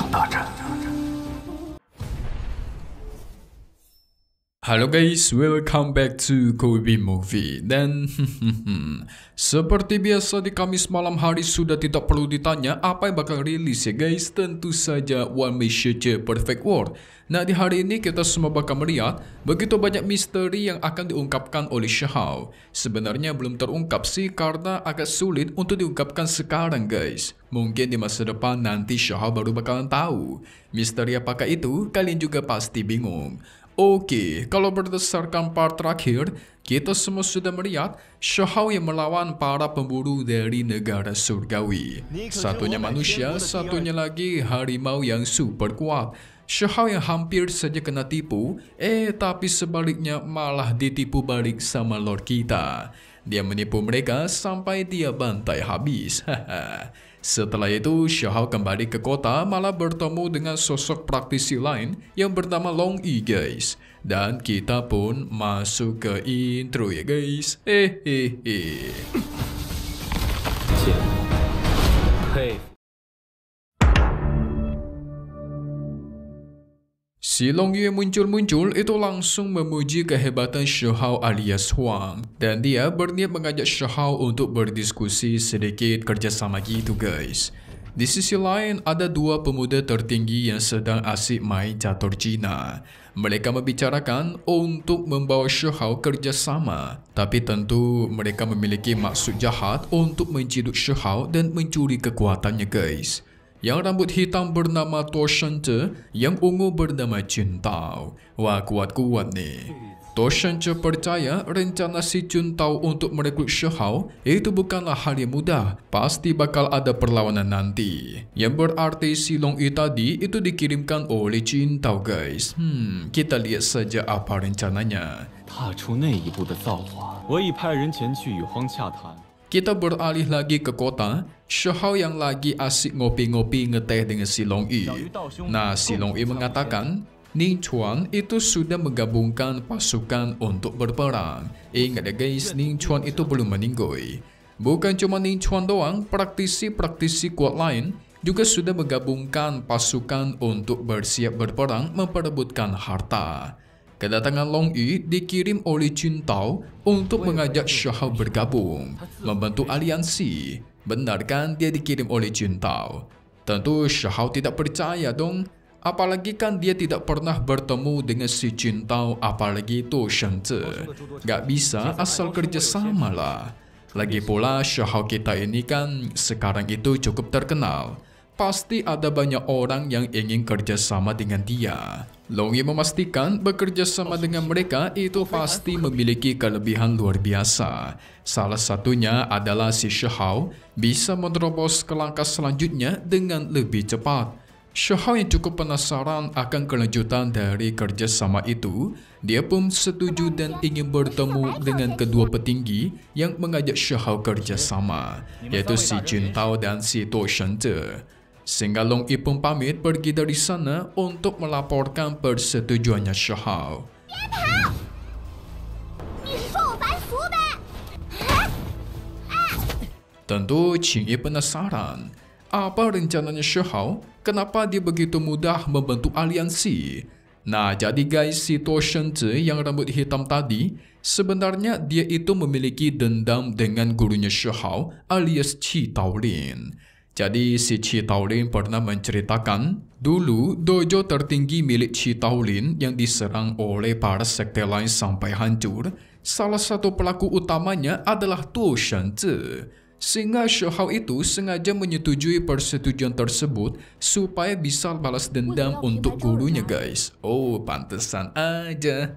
场大战。Halo guys, welcome back to Kobe Movie. Dan seperti biasa di Kamis malam hari sudah tidak perlu ditanya apa yang bakal rilis ya guys. Tentu saja One Message Perfect World. Nah di hari ini kita semua bakal melihat begitu banyak misteri yang akan diungkapkan oleh Xiao. Sebenarnya belum terungkap sih karena agak sulit untuk diungkapkan sekarang guys. Mungkin di masa depan nanti Xiao baru bakalan tahu. Misteri apakah itu? Kalian juga pasti bingung. Oke, kalau berdasarkan part terakhir, kita semua sudah melihat Xiao yang melawan para pemburu dari negara surgawi. Satunya manusia, satunya lagi harimau yang super kuat. Xiao yang hampir saja kena tipu, tapi sebaliknya malah ditipu balik sama Lord kita. Dia menipu mereka sampai dia bantai habis. Setelah itu, Xiao kembali ke kota malah bertemu dengan sosok praktisi lain yang bernama Long Yi guys. Dan kita pun masuk ke intro ya guys. Si Long Yi muncul-muncul itu langsung memuji kehebatan Xiao alias Huang. Dan dia berniat mengajak Xiao untuk berdiskusi sedikit kerjasama gitu guys. Di sisi lain ada dua pemuda tertinggi yang sedang asik main catur Cina. Mereka membicarakan untuk membawa Xiao kerjasama. Tapi tentu mereka memiliki maksud jahat untuk menciduk Xiao dan mencuri kekuatannya guys. Yang rambut hitam bernama To Shence, yang ungu bernama Jun Tao. Wah, kuat-kuat nih. To Shence percaya rencana si Jun Tao untuk merekrut Xiao itu bukanlah hal yang mudah. Pasti bakal ada perlawanan nanti. Yang berarti si Long Yi tadi itu dikirimkan oleh Jun Tao guys. Kita lihat saja apa rencananya. Kita beralih lagi ke kota. Xiao yang lagi asik ngopi-ngopi ngeteh dengan si Long Yi. Nah, si Long Yi mengatakan Ning Chuan itu sudah menggabungkan pasukan untuk berperang. Ingat ya guys, Ning Chuan itu belum meninggal. Bukan cuma Ning Chuan doang, praktisi-praktisi kuat lain juga sudah menggabungkan pasukan untuk bersiap berperang memperebutkan harta. Kedatangan Long Yi dikirim oleh Jun Tao untuk mengajak Xiao bergabung, membentuk aliansi. Benar kan dia dikirim oleh Jun Tao? Tentu Xiao tidak percaya dong. Apalagi kan dia tidak pernah bertemu dengan si Jun Tao, apalagi To Shence. Gak bisa asal kerjasama lah. Lagi pula Xiao kita ini kan sekarang itu cukup terkenal. Pasti ada banyak orang yang ingin kerjasama dengan dia. Long Yi memastikan bekerja sama dengan mereka itu pasti memiliki kelebihan luar biasa. Salah satunya adalah si Xiao bisa menerobos ke langkah selanjutnya dengan lebih cepat. Xiao yang cukup penasaran akan kelanjutan dari kerjasama itu, dia pun setuju dan ingin bertemu dengan kedua petinggi yang mengajak Xiao kerjasama, yaitu si Jun Tao dan si To Shence. Sehingga Long Yi pun pamit pergi dari sana untuk melaporkan persetujuannya Xiao. Tentu Qing Yi penasaran. Apa rencananya Xiao? Kenapa dia begitu mudah membentuk aliansi? Nah, jadi guys, si To Shence yang rambut hitam tadi, sebenarnya dia itu memiliki dendam dengan gurunya Xiao alias Qi Taolin. Jadi si Qi Taolin pernah menceritakan dulu dojo tertinggi milik Qi Taolin yang diserang oleh para sekte lain sampai hancur. Salah satu pelaku utamanya adalah To Shence. Sehingga Xiao itu sengaja menyetujui persetujuan tersebut supaya bisa balas dendam untuk gurunya guys. Oh, pantesan aja.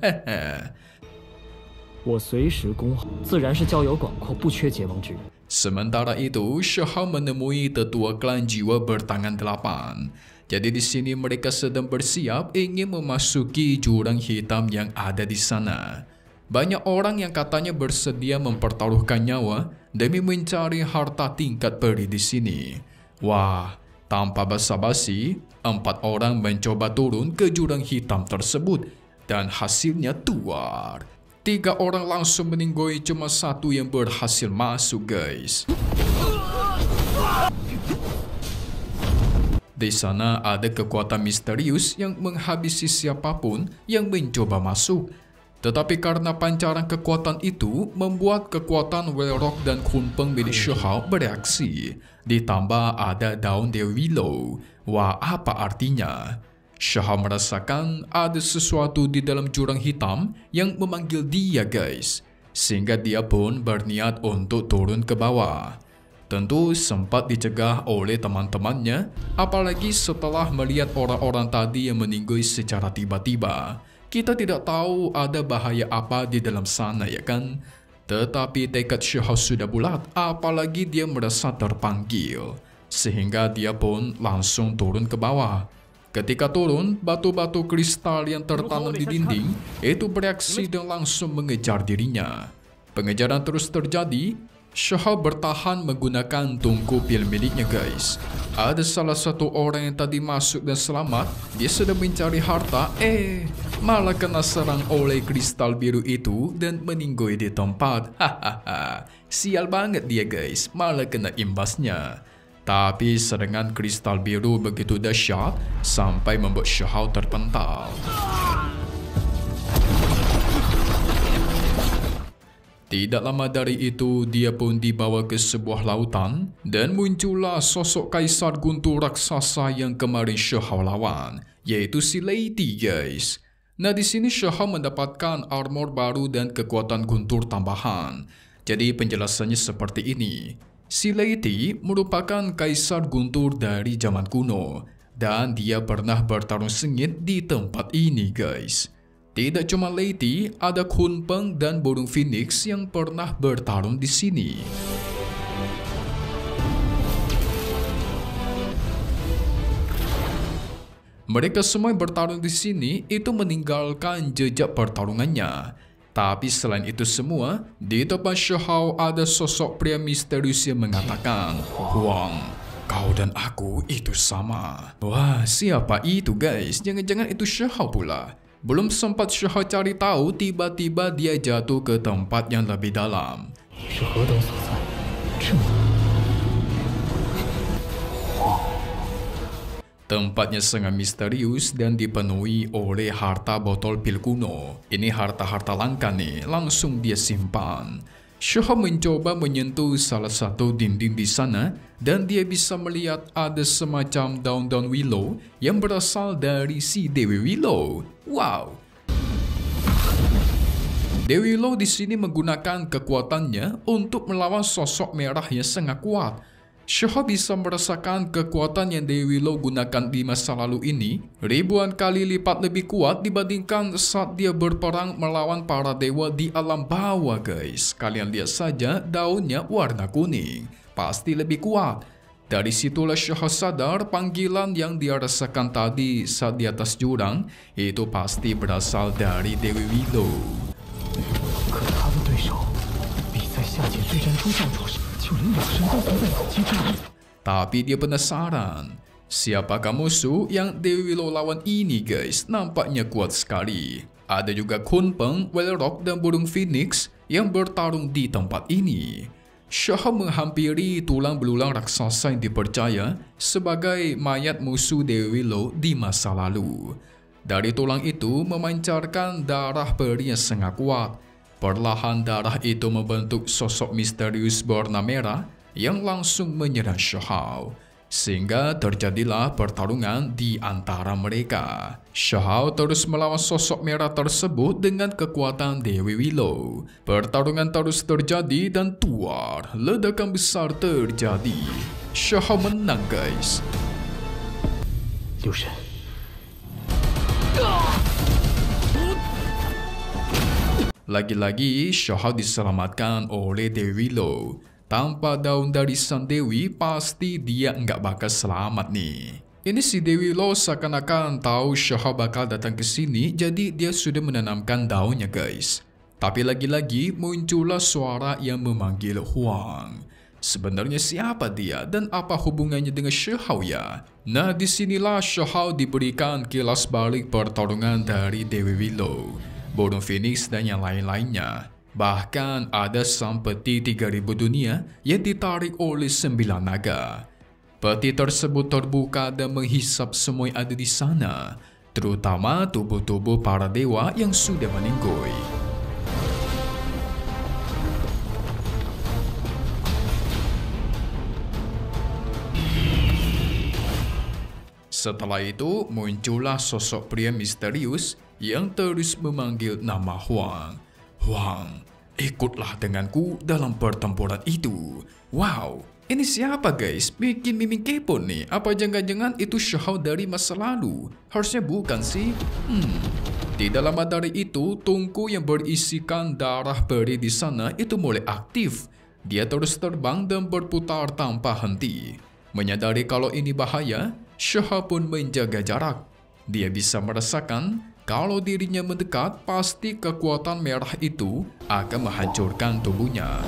Sementara itu, Xiao menemui tetua klan jiwa bertangan 8. Jadi di sini mereka sedang bersiap ingin memasuki jurang hitam yang ada di sana. Banyak orang yang katanya bersedia mempertaruhkan nyawa demi mencari harta tingkat peri di sini. Wah, tanpa basa-basi, 4 orang mencoba turun ke jurang hitam tersebut dan hasilnya tuar. 3 orang langsung meninggal, cuma 1 yang berhasil masuk guys. Di sana ada kekuatan misterius yang menghabisi siapapun yang mencoba masuk. Tetapi karena pancaran kekuatan itu membuat kekuatan Welrock dan Kunpeng milik Shihao bereaksi. Ditambah ada daun Dewi Willow. Wah, apa artinya? Shihao merasakan ada sesuatu di dalam jurang hitam yang memanggil dia, guys. Sehingga dia pun berniat untuk turun ke bawah. Tentu sempat dicegah oleh teman-temannya, apalagi setelah melihat orang-orang tadi yang meninggal secara tiba-tiba. Kita tidak tahu ada bahaya apa di dalam sana, ya kan? Tetapi tekad Shihao sudah bulat, apalagi dia merasa terpanggil. Sehingga dia pun langsung turun ke bawah. Ketika turun, batu-batu kristal yang tertanam di dinding itu bereaksi dan langsung mengejar dirinya. Pengejaran terus terjadi. Shihao bertahan menggunakan tungku pil miliknya, guys. Ada salah satu orang yang tadi masuk dan selamat. Dia sedang mencari harta, malah kena serang oleh kristal biru itu dan meninggal di tempat. Hahaha, sial banget dia, guys, malah kena imbasnya. Tapi serangan kristal biru begitu dahsyat sampai membuat Shihao terpental. Tidak lama dari itu, dia pun dibawa ke sebuah lautan dan muncullah sosok Kaisar Guntur raksasa yang kemarin Shihao lawan, yaitu si Lady, guys. Nah, di sini Shihao mendapatkan armor baru dan kekuatan guntur tambahan. Jadi penjelasannya seperti ini. Si Lady merupakan Kaisar Guntur dari zaman kuno dan dia pernah bertarung sengit di tempat ini, guys. Tidak cuma Lady, ada Kunpeng dan burung Phoenix yang pernah bertarung di sini. Mereka semua yang bertarung di sini itu meninggalkan jejak pertarungannya. Tapi selain itu semua, di depan Shihao ada sosok pria misterius yang mengatakan, "Huang, kau dan aku itu sama." Wah, siapa itu, guys? Jangan-jangan itu Shihao pula. Belum sempat Shihao cari tahu, tiba-tiba dia jatuh ke tempat yang lebih dalam. Tempatnya sangat misterius dan dipenuhi oleh harta botol pil kuno. Ini harta-harta langka nih, langsung dia simpan. Shihao mencoba menyentuh salah satu dinding di sana dan dia bisa melihat ada semacam daun-daun willow yang berasal dari si Dewi Willow. Wow. Dewi Willow di sini menggunakan kekuatannya untuk melawan sosok merah yang sangat kuat. Shihao bisa merasakan kekuatan yang Dewi Willow gunakan di masa lalu ini ribuan kali lipat lebih kuat dibandingkan saat dia berperang melawan para dewa di alam bawah, guys. Kalian lihat saja daunnya warna kuning, pasti lebih kuat. Dari situlah Shihao sadar panggilan yang dia rasakan tadi saat di atas jurang itu pasti berasal dari Dewi Willow. Tapi dia penasaran, siapakah musuh yang Dewi Willow lawan ini, guys? Nampaknya kuat sekali. Ada juga Kunpeng, Welrock, dan burung Phoenix yang bertarung di tempat ini. Shihao menghampiri tulang belulang raksasa yang dipercaya sebagai mayat musuh Dewi Willow di masa lalu. Dari tulang itu memancarkan darah peri yang sangat kuat. Perlahan darah itu membentuk sosok misterius berwarna merah yang langsung menyerang Shihao. Sehingga terjadilah pertarungan di antara mereka. Shihao terus melawan sosok merah tersebut dengan kekuatan Dewi Willow. Pertarungan terus terjadi dan tuar, ledakan besar terjadi. Shihao menang, guys. Lagi-lagi Shihao diselamatkan oleh Dewi Willow. Tanpa daun dari sang Dewi, pasti dia nggak bakal selamat nih. Ini si Dewi Willow seakan-akan tahu Shihao bakal datang ke sini, jadi dia sudah menanamkan daunnya, guys. Tapi lagi-lagi muncullah suara yang memanggil Huang. Sebenarnya siapa dia dan apa hubungannya dengan Shihao ya? Nah, disinilah Shihao diberikan kilas balik pertarungan dari Dewi Willow, burung Phoenix, dan yang lain-lainnya. Bahkan ada sang peti 3000 dunia yang ditarik oleh 9 naga. Peti tersebut terbuka dan menghisap semua yang ada di sana, terutama tubuh-tubuh para dewa yang sudah meninggoy. Setelah itu, muncullah sosok pria misterius yang terus memanggil nama Huang. Huang, ikutlah denganku dalam pertempuran itu. Wow, ini siapa guys? Bikin Mimin kepo nih. Apa jangan-jangan itu Xiahao dari masa lalu? Harusnya bukan sih? Tidak lama dari itu, tungku yang berisikan darah peri di sana itu mulai aktif. Dia terus terbang dan berputar tanpa henti. Menyadari kalau ini bahaya, Xiahao pun menjaga jarak. Dia bisa merasakan kalau dirinya mendekat, pasti kekuatan merah itu akan menghancurkan tubuhnya.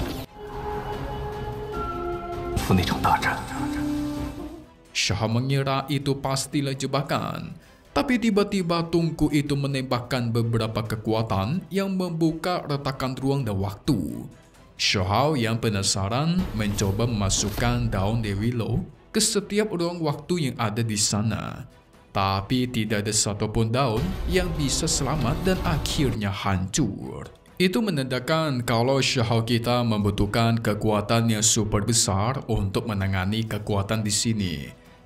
Xiahao mengira itu pastilah jebakan. Tapi tiba-tiba tungku itu menembakkan beberapa kekuatan yang membuka retakan ruang dan waktu. Xiahao yang penasaran mencoba memasukkan daun Dewi Lo ke setiap ruang waktu yang ada di sana. Tapi tidak ada satupun daun yang bisa selamat dan akhirnya hancur. Itu menandakan kalau Xiahao kita membutuhkan kekuatan yang super besar untuk menangani kekuatan di sini.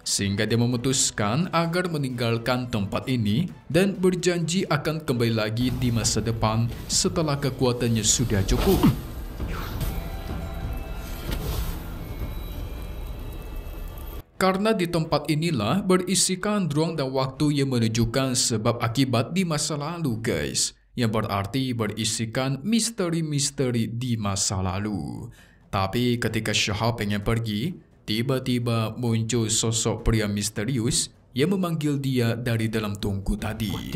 Sehingga dia memutuskan agar meninggalkan tempat ini dan berjanji akan kembali lagi di masa depan setelah kekuatannya sudah cukup. Karena di tempat inilah berisikan ruang dan waktu yang menunjukkan sebab akibat di masa lalu guys. Yang berarti berisikan misteri-misteri di masa lalu. Tapi ketika Xiahao pengen pergi, tiba-tiba muncul sosok pria misterius yang memanggil dia dari dalam tungku tadi.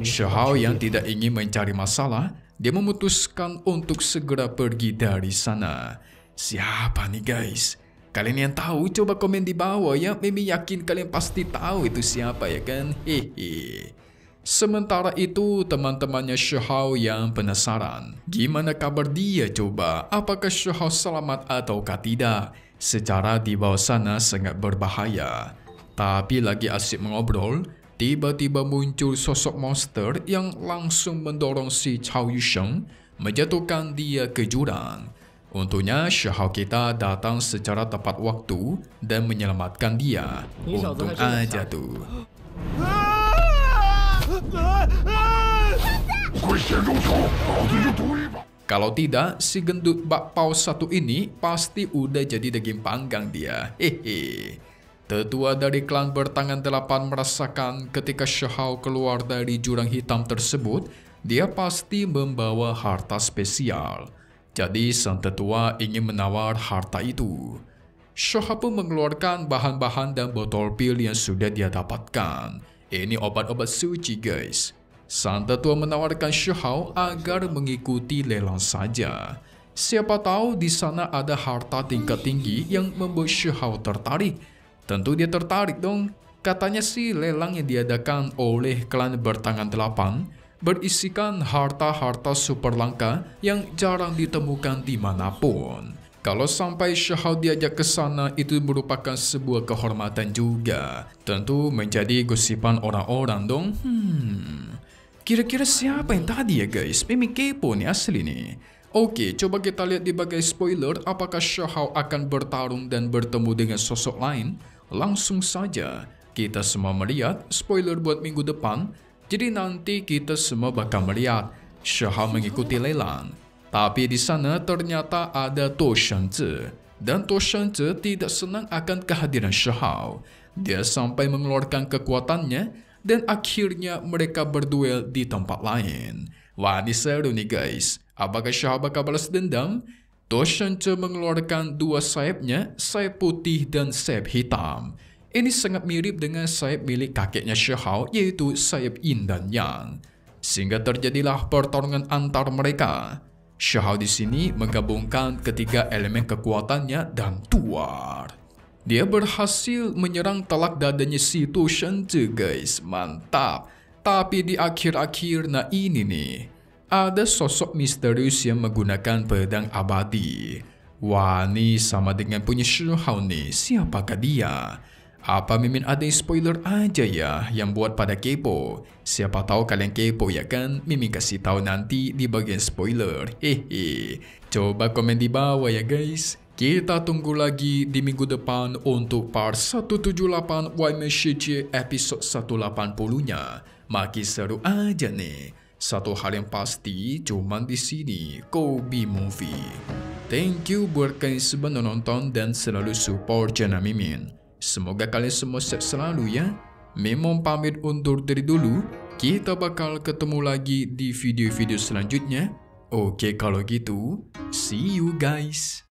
Xiahao yang tidak ingin mencari masalah, dia memutuskan untuk segera pergi dari sana. Siapa nih guys? Kalian yang tahu coba komen di bawah ya. Mimi yakin kalian pasti tahu itu siapa ya kan? Hehe. Sementara itu teman-temannya Xiahao yang penasaran. Gimana kabar dia coba? Apakah Xiahao selamat ataukah tidak? Secara di bawah sana sangat berbahaya. Tapi lagi asik mengobrol, tiba-tiba muncul sosok monster yang langsung mendorong si Cao Yusheng, menjatuhkan dia ke jurang. Untungnya Xiahao kita datang secara tepat waktu dan menyelamatkan dia. Untung aja tuh. Kalau tidak, si gendut bakpao satu ini pasti udah jadi daging panggang dia. Hehe. Tetua dari klan bertangan 8 merasakan ketika Xiahao keluar dari jurang hitam tersebut, dia pasti membawa harta spesial. Jadi sang tetua ingin menawar harta itu. Xiahao pun mengeluarkan bahan-bahan dan botol pil yang sudah dia dapatkan. Ini obat-obat suci guys. Sang tetua menawarkan Xiahao agar mengikuti lelang saja. Siapa tahu di sana ada harta tingkat tinggi yang membuat Xiahao tertarik. Tentu dia tertarik dong. Katanya sih lelang yang diadakan oleh klan bertangan 8 berisikan harta-harta super langka yang jarang ditemukan dimanapun. Kalau sampai Xiahao diajak ke sana itu merupakan sebuah kehormatan juga. Tentu menjadi gosipan orang-orang dong. Kira-kira siapa yang tadi ya guys? Mimi kepo nih asli nih. Oke, coba kita lihat di bagian spoiler apakah Xiahao akan bertarung dan bertemu dengan sosok lain. Langsung saja kita semua melihat spoiler buat minggu depan. Jadi nanti kita semua bakal melihat Xiahao mengikuti lelang. Tapi di sana ternyata ada To Shenzhe. Dan To Shenzhe tidak senang akan kehadiran Xiahao. Dia sampai mengeluarkan kekuatannya dan akhirnya mereka berduel di tempat lain. Wah, ini seru nih guys. Apakah Xiahao bakal balas dendam? To Shenzhe mengeluarkan dua sayapnya, sayap putih dan sayap hitam. Ini sangat mirip dengan sayap milik kakeknya Xiahao, yaitu sayap Yin dan Yang. Sehingga terjadilah pertarungan antar mereka. Xiahao di sini menggabungkan ketiga elemen kekuatannya dan tuar. Dia berhasil menyerang telak dadanya si To Shenzhe guys, mantap. Tapi di akhir-akhir, nah ini nih, ada sosok misterius yang menggunakan pedang abadi. Wah, nih sama dengan punya Shihao nih. Siapakah dia? Apa Mimin ada yang spoiler aja ya yang buat pada kepo? Siapa tahu kalian kepo ya kan? Mimin kasih tahu nanti di bagian spoiler. Hehe. Coba komen di bawah ya guys. Kita tunggu lagi di minggu depan untuk part 178 YMCC episode 180-nya. Makin seru aja nih. Satu hal yang pasti cuman di sini Kobe Movie. Thank you buat kalian semua nonton dan selalu support channel Mimin. Semoga kalian semua sehat selalu ya. Memang pamit undur diri dulu. Kita bakal ketemu lagi di video-video selanjutnya. Oke kalau gitu, see you guys.